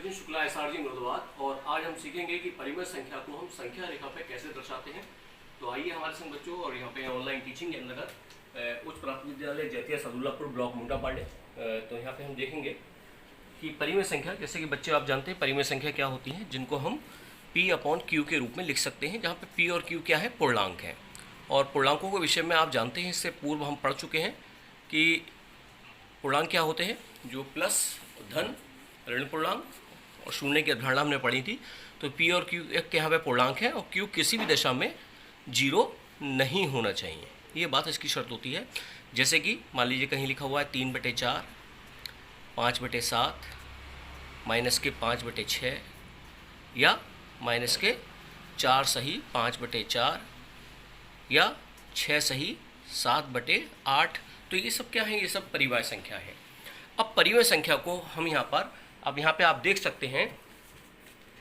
Arjun Shukla SRG Moradabad. और आज हम सीखेंगे कि परिमेय संख्या को हम संख्या रेखा पे कैसे दर्शाते हैं। तो आइए हमारे संग बच्चों, और यहाँ पे ऑनलाइन टीचिंग के अंतर्गत उच्च प्राथमिक विद्यालय जैतिया सदुल्लापुर ब्लॉक मुंडा पांडे। तो यहाँ पे हम देखेंगे कि परिमेय संख्या, जैसे कि बच्चे आप जानते हैं परिमेय संख्या क्या होती है, जिनको हम P/Q के रूप में लिख सकते हैं, जहाँ पे P और Q क्या है, पूर्णांक है। और पूर्णांकों के विषय में आप जानते हैं, इससे पूर्व हम पढ़ चुके हैं कि पूर्णांक क्या होते हैं, जो प्लस, धन, ऋण पूर्णांक और शून्य की अवधारणा हमने पढ़ी थी। तो P और Q के यहाँ पे पूर्णांक है और Q किसी भी दशा में 0 नहीं होना चाहिए, ये बात इसकी शर्त होती है। जैसे कि मान लीजिए कहीं लिखा हुआ है 3/4, 5/7, -5/6 या -4 सही 5/4 या 6 सही 7/8। तो ये सब क्या है, ये सब परिमेय संख्या है। अब परिमेय संख्या को हम यहाँ पर, अब यहाँ पे आप देख सकते हैं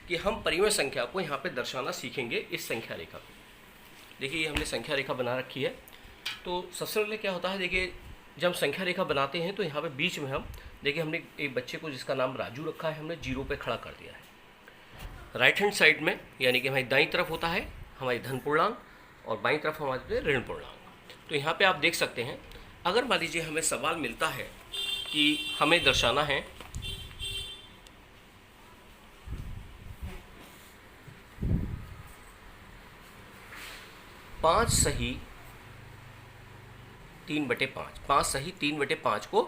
कि हम परिमेय संख्या को यहाँ पे दर्शाना सीखेंगे इस संख्या रेखा को। देखिए ये हमने संख्या रेखा बना रखी है। तो सबसे पहले क्या होता है, देखिए जब संख्या रेखा बनाते हैं तो यहाँ पे बीच में हम देखिए, हमने एक बच्चे को जिसका नाम राजू रखा है, हमने 0 पे खड़ा कर दिया है। राइट हैंड साइड में यानी कि हमारी दाईं तरफ होता है हमारी धन पूर्णांक और बाईं तरफ हमारे ऋण पूर्णांक। तो यहाँ पे आप देख सकते हैं, अगर मान लीजिए हमें सवाल मिलता है कि हमें दर्शाना है पाँच सही 3/5, 5 सही 3/5 को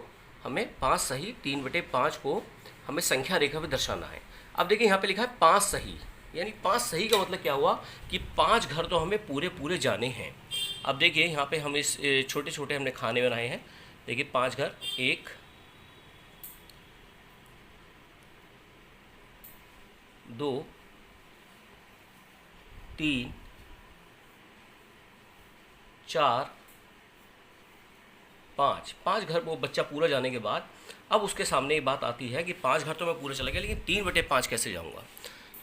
हमें 5 सही 3/5 को हमें संख्या रेखा में दर्शाना है। अब देखिए यहाँ पे लिखा है 5 सही, यानी 5 सही का मतलब क्या हुआ कि 5 घर तो हमें पूरे पूरे जाने हैं। अब देखिए यहाँ पे हम इस छोटे छोटे हमने खाने बनाए हैं। देखिए 5 घर, 1 2 3 4 5 घर वो बच्चा पूरा जाने के बाद अब उसके सामने ये बात आती है कि 5 घर तो मैं पूरा चला गया, लेकिन 3/5 कैसे जाऊंगा।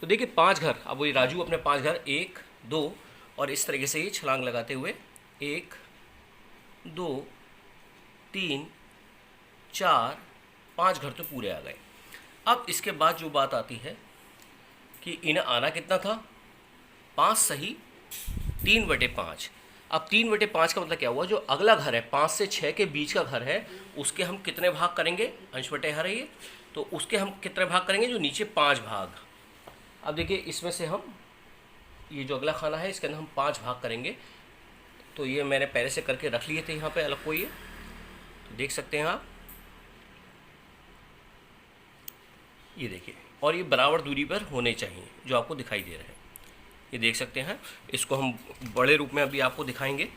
तो देखिए 5 घर, अब वो राजू अपने 5 घर 1 2 और इस तरीके से ही छलांग लगाते हुए 1 2 3 4 5 घर तो पूरे आ गए। अब इसके बाद जो बात आती है कि इन्हें आना कितना था, 5 सही 3/5। अब 3/5 का मतलब क्या हुआ, जो अगला घर है 5 से 6 के बीच का घर है, उसके हम कितने भाग करेंगे, अंश बटे हर है ये, तो उसके हम कितने भाग करेंगे, जो नीचे 5 भाग। अब देखिए इसमें से हम ये जो अगला खाना है इसके अंदर हम 5 भाग करेंगे। तो ये मैंने पहले से करके रख लिए थे यहाँ पे अलग को, ये तो देख सकते हैं आप, ये देखिए, और ये बराबर दूरी पर होने चाहिए जो आपको दिखाई दे रहे हैं, ये देख सकते हैं। इसको हम बड़े रूप में अभी आपको दिखाएंगे।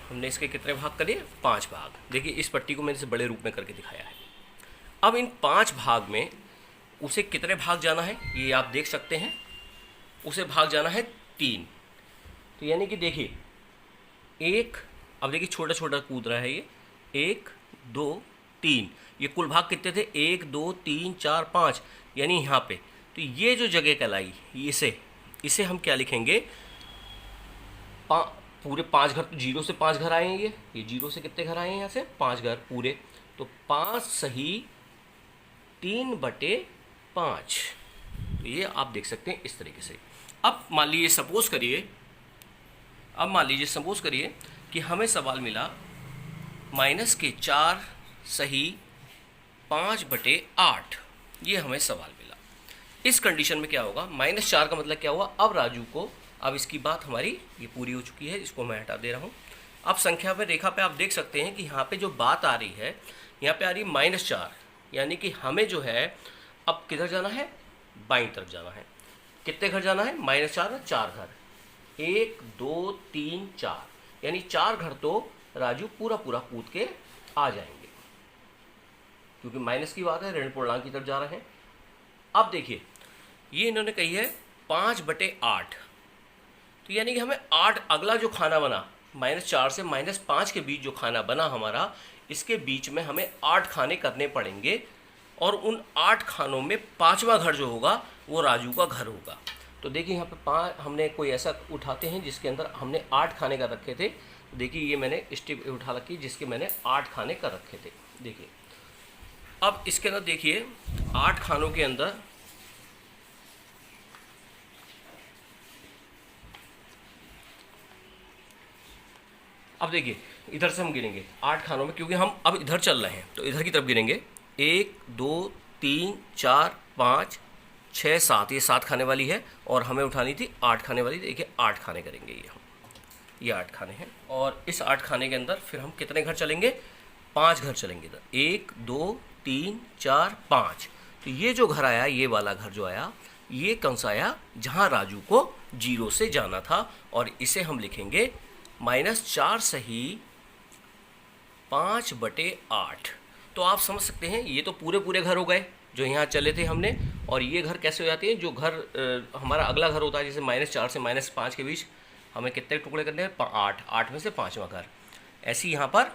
हमने इसके कितने भाग करे, 5 भाग। देखिए इस पट्टी को मैंने इसे बड़े रूप में करके दिखाया है। अब इन 5 भाग में उसे कितने भाग जाना है, ये आप देख सकते हैं, उसे भाग जाना है 3। तो यानी कि देखिए 1, अब देखिए छोटा छोटा कूद रहा है ये, 1 2 3, ये कुल भाग कितने थे, 1 2 3 4 5, यानी यहाँ पे। तो ये जो जगह कहलाई, इसे हम क्या लिखेंगे, पूरे 5 घर, तो 0 से 5 घर आए हैं, ये 0 से कितने घर आए हैं, यहाँ से 5 घर पूरे। तो 5 सही 3/5, तो ये आप देख सकते हैं इस तरीके से। अब मान लीजिए सपोज करिए कि हमें सवाल मिला -4 सही 5/8, ये हमें सवाल मिला। इस कंडीशन में क्या होगा, -4 का मतलब क्या हुआ, अब राजू को, अब इसकी बात हमारी ये पूरी हो चुकी है, इसको मैं हटा दे रहा हूँ। अब संख्या पे रेखा पे आप देख सकते हैं कि यहाँ पे जो बात आ रही है, यहाँ पे आ रही है -4, यानी कि हमें जो है अब किधर जाना है, बाईं तरफ जाना है। कितने घर जाना है, -4 और 4 घर, 1 2 3 4, यानी 4 घर तो राजू पूरा पूरा कूद के आ जाएंगे, क्योंकि माइनस की बात है, ऋण पूर्णांक की तरफ जा रहे हैं। अब देखिए ये इन्होंने कही है 5/8, तो यानी कि हमें 8, अगला जो खाना बना -4 से -5 के बीच जो खाना बना हमारा, इसके बीच में हमें 8 खाने करने पड़ेंगे, और उन 8 खानों में 5वां घर जो होगा वो राजू का घर होगा। तो देखिए यहाँ पे हमने कोई ऐसा उठाते हैं जिसके अंदर हमने 8 खाने कर रखे थे। देखिए ये मैंने स्टिप उठा रखी जिसके मैंने 8 खाने कर रखे थे। देखिए अब इसके अंदर देखिए 8 खानों के अंदर अब देखिए इधर से हम गिनेंगे 8 खानों में, क्योंकि हम अब इधर चल रहे हैं तो इधर की तरफ गिनेंगे। 1 2 3 4 5 6 7, ये 7 खाने वाली है और हमें उठानी थी 8 खाने वाली। देखिए 8 खाने करेंगे ये हम, ये 8 खाने हैं और इस 8 खाने के अंदर फिर हम कितने घर चलेंगे, 5 घर चलेंगे इधर। 1 2 3 4 5, तो ये जो घर आया, ये वाला घर जो आया, ये कौन सा आया, जहाँ राजू को 0 से जाना था, और इसे हम लिखेंगे -4 सही 5/8। तो आप समझ सकते हैं ये तो पूरे घर हो गए जो यहाँ चले थे हमने। और ये घर कैसे हो जाते हैं, जो घर हमारा अगला घर होता है, जैसे -4 से -5 के बीच हमें कितने टुकड़े करने हैं, 8 में से 5वां घर। ऐसे ही यहाँ पर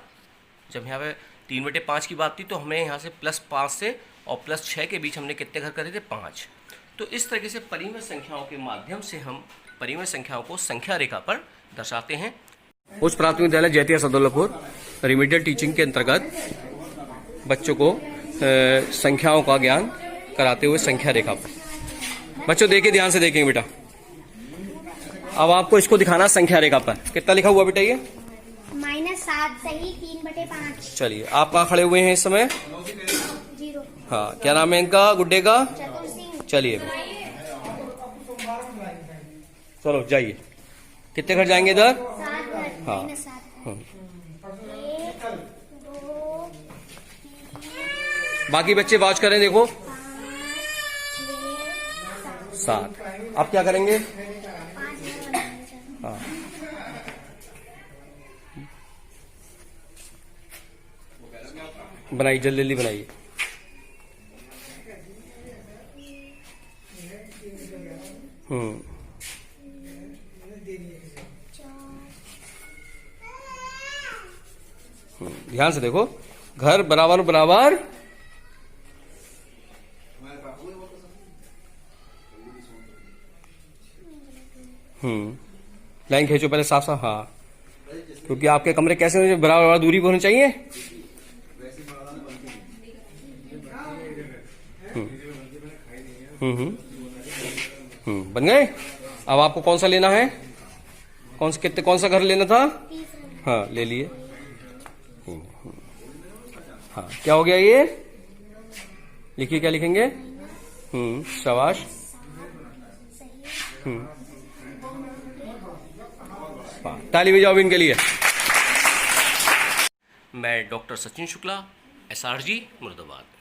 जब यहाँ पे 3/5 की बात थी तो हमें यहाँ से +5 से और +6 के बीच हमने कितने घर करे थे, 5। तो इस तरीके से परिमेय संख्याओं के माध्यम से हम परिमेय संख्याओं को संख्या रेखा पर दर्शाते हैं। उच्च प्राथमिक विद्यालय जैतिया सदौलतपुर रिमीडियल टीचिंग के अंतर्गत बच्चों को संख्याओं का ज्ञान कराते हुए संख्या रेखा पर। बच्चों देखिए, ध्यान से देखेंगे बेटा। अब आपको इसको दिखाना संख्या रेखा पर। कितना लिखा हुआ बेटा ये, -7 सही 3/5। चलिए आप कहाँ खड़े हुए हैं इस समय, 0। हाँ, क्या नाम है इनका, गुड्डे का, चतुर सिंह। चलिए चलो जाइए। कितने घर जाएंगे इधर, 7 घर। हाँ। -7 1 2 बाकी बच्चे वॉच करें, देखो 5 6 7। अब क्या करेंगे, 5 घर बनाएंगे। हाँ, बनाइए, जल्दी जल्दी बनाइए। ध्यान से देखो, घर बराबर बराबर, लाइन खींचो पहले साफ साफ, हाँ, क्योंकि आपके कमरे कैसे होने, बराबर बराबर दूरी पर होनी चाहिए। बन गए। अब आपको कौन सा लेना है, कौन सा घर लेना था, हाँ ले लिए। हाँ क्या हो गया ये, लिखिए क्या लिखेंगे, शाबाश। ताली बजाओ इनके लिए। मैं डॉक्टर सचिन शुक्ला, SRG मुर्दाबाद।